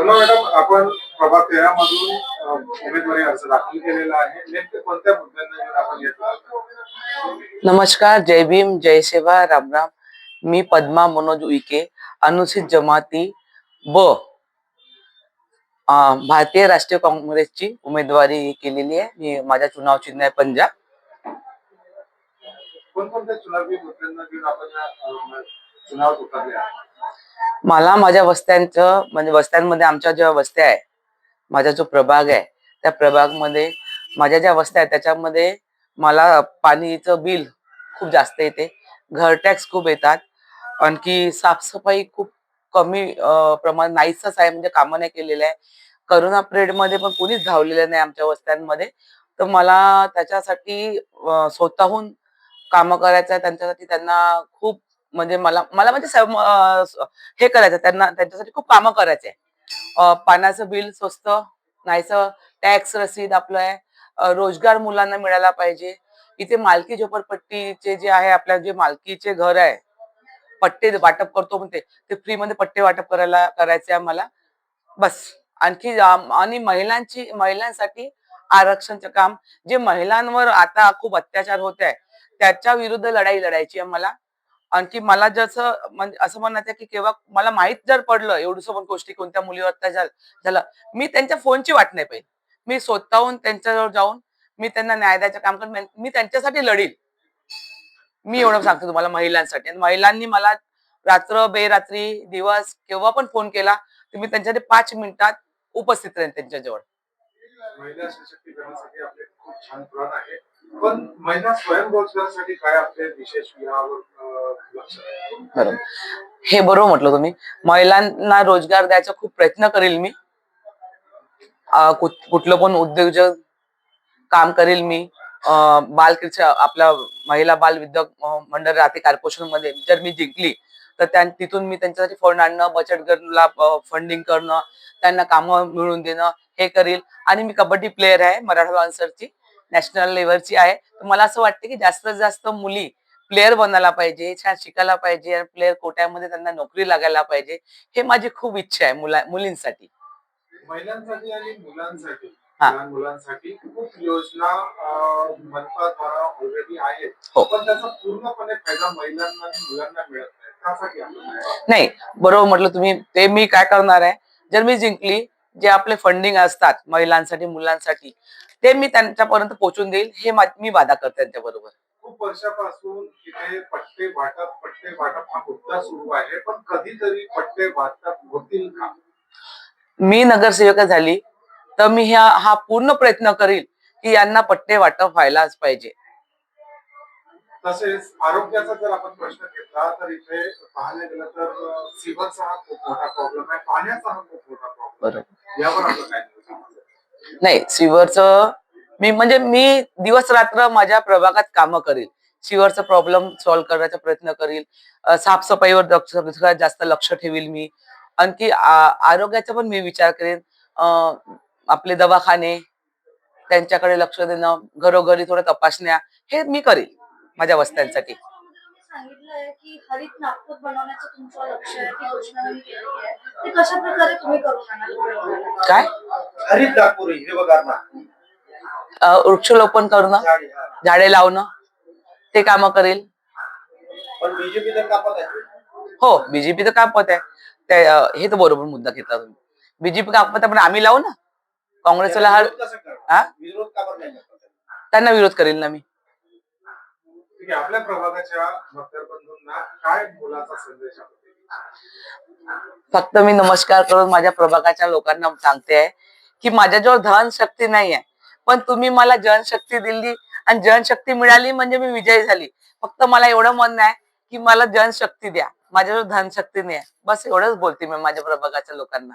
Padma madam, आपण प्रभाग 13 मधून उमेदवारी अर्ज दाखल केलेला आहे. नेमके कोणत्या मुद्द्यांना घेऊन आपण घेतला? नमस्कार, जय भीम, जय सेवा, राम राम. मी पद्मा मनोज उईके, अनुसूचित जमाती ब भारतीय राष्ट्रीय काँग्रेसची उमेदवारी केलेली आहे. मी माझ्या चुनाव चिन्ह आहे पंजाब. कोणकोणत्या चुनावी मुद्द्यांना घेऊन आपण चुनावात उतरले आहात? मला माझ्या वस्त्यांचं म्हणजे वस्त्यांमध्ये आमच्या ज्या वस्त्या आहे, माझा जो प्रभाग आहे त्या प्रभागमध्ये माझ्या ज्या वस्त्या आहेत त्याच्यामध्ये मला पाणीचं बिल खूप जास्त येते, घर टॅक्स खूप येतात, आणखी साफसफाई खूप कमी प्रमाण नाहीच आहे, म्हणजे कामं नाही केलेलं आहे. करोना पिरियड मध्ये पण कोणीच धावलेलं नाही आमच्या वस्त्यांमध्ये. तर मला त्याच्यासाठी स्वतःहून कामं करायचं आहे, त्यांच्यासाठी त्यांना खूप म्हणजे मला मला म्हणजे हे करायचं त्यांना त्यांच्यासाठी खूप कामं करायचे आहे. पाण्याचं बिल स्वस्त नाहीचं, टॅक्स रसीद आपलं आहे, रोजगार मुलांना मिळाला पाहिजे. इथे मालकी झोपडपट्टीचे जे आहे, आपल्या जे मालकीचे घर आहे, पट्टे वाटप करतो म्हणते ते फ्री मध्ये पट्टे वाटप करायचे आम्हाला बस. आणखी आणि महिलांसाठी आरक्षणचं काम, जे महिलांवर आता खूप अत्याचार होत आहे त्याच्या विरुद्ध लढाई लढायची आहे मला. आणखी मला जसं म्हणजे असं म्हणायचं की केव्हा मला माहित जर पडलं एवढंसं पण गोष्टी कोणत्या मुलीवर अत्याचार झालं, मी त्यांच्या फोनची वाट नाही पाहिजे, मी स्वतःहून त्यांच्याजवळ जाऊन मी त्यांना न्याय द्यायचं काम करेन, मी त्यांच्यासाठी लढील. मी एवढं सांगतो तुम्हाला महिलांसाठी. आणि महिलांनी मला रात्र बेरात्री दिवस केव्हा पण फोन केला तर मी त्यांच्यासाठी 5 मिनिटात उपस्थित राहीन त्यांच्याजवळ. महिला सशक्तीकरणासाठी आपले खूप छान प्रण आहे, पण महिला स्वयंरोजगारासाठी काय आपले विशेष यावर लक्ष आहे? बरोबर, हे बरोबर म्हटलं तुम्ही. महिलांना रोजगार द्यायचा खूप प्रयत्न करेल मी. कुठलं पण उद्योजक काम करेल मी. बालकृषी आपला महिला बाल विद्या मंडळ राहते कॉर्पोरेशन मध्ये, जर मी जिंकली तर तिथून मी त्यांच्यासाठी फंड आणणं, बचत गटला फंडिंग करणं, त्यांना कामं मिळवून देणं हे करील. आणि मी कबड्डी प्लेअर आहे, मराठा लॉन्सरची नॅशनल लेवलची आहे. तर मला असं वाटतं की जास्तीत जास्त मुली प्लेअर बनायला पाहिजे, छान शिकायला पाहिजे, आणि प्लेअर कोट्यामध्ये त्यांना नोकरी लागायला पाहिजे. हे माझी खूप इच्छा आहे मुलींसाठी. महिलांसाठी आणि मुलांसाठी, हा, लहान मुलांसाठी खूप योजना मनपाद्वारा ऑलरेडी आहेत, हो. पण त्याचा पूर्णपणे फायदा महिलांना आणि मुलांना मिळत नाही. त्यासाठी नाही, बरोबर म्हटलं तुम्ही. ते मी काय करणार आहे, जर मी जिंकली, जे आपले फंडिंग असतात महिलांसाठी मुलांसाठी ते मी त्यांच्यापर्यंत पोहोचून देईल, हे मी वादा करते त्यांच्याबरोबर. खूप वर्षापासून इथे पट्टे वाटप हा मुद्दा सुरू आहे, पण कधीतरी पट्टे वाटप होतील का? मी नगरसेविका झाली तर मी हा पूर्ण प्रयत्न करील की यांना पट्टे वाटप व्हायलाच पाहिजे. तसेच आरोग्याचा जर आपण प्रश्न घेतला तर इथे पाहायला गेलं तर सिव्हरचा हा खूप मोठा प्रॉब्लेम आहे, पाण्याचा हा खूप मोठा प्रॉब्लेम आहे. यावर आपण काय नाही, सिव्हरचं मी दिवस रात्र माझ्या प्रभागात कामं करील, सिव्हरचा प्रॉब्लेम सॉल्व्ह करण्याचा प्रयत्न करील. साफसफाईवर सगळ्यात जास्त लक्ष ठेवील मी. आणखी आरोग्याचा पण मी विचार करेन. आपले दवाखाने त्यांच्याकडे लक्ष देणं, घरोघरी थोड्या तपासण्या हे मी करील माझ्या वस्त्यांसाठी. सांगितलंय की हरित नागपूर बनवण्याचं तुमचं लक्ष आहे, ती घोषणा मी केली आहे. ते कशा प्रकारे तुम्ही करून आणाल? काय हरित नागपूर हिरवगार वृक्षारोपण करणं, झाडे लावणं ते कामं करेल. पण बीजेपी तर कापत आहे. हो, बीजेपी तर कापत आहे. हे तर बरोबर मुद्दा घेतला तुम्ही. बीजेपी कापत आहे पण आम्ही लावू ना. काँग्रेसला त्यांना विरोध करेल ना मी. आपल्या प्रभागाच्या मतदारबंधूंना काय मोलाचा संदेश फक्त मी नमस्कार करून माझ्या प्रभागाच्या लोकांना सांगते की माझ्याजवळ धन शक्ती नाही आहे, पण तुम्ही मला जनशक्ती दिली आणि जनशक्ती मिळाली म्हणजे मी विजयी झाली. फक्त मला एवढं म्हणणं आहे की मला जनशक्ती द्या, माझ्याजवळ धनशक्ती नाही आहे. बस एवढंच बोलते मी माझ्या प्रभागाच्या लोकांना.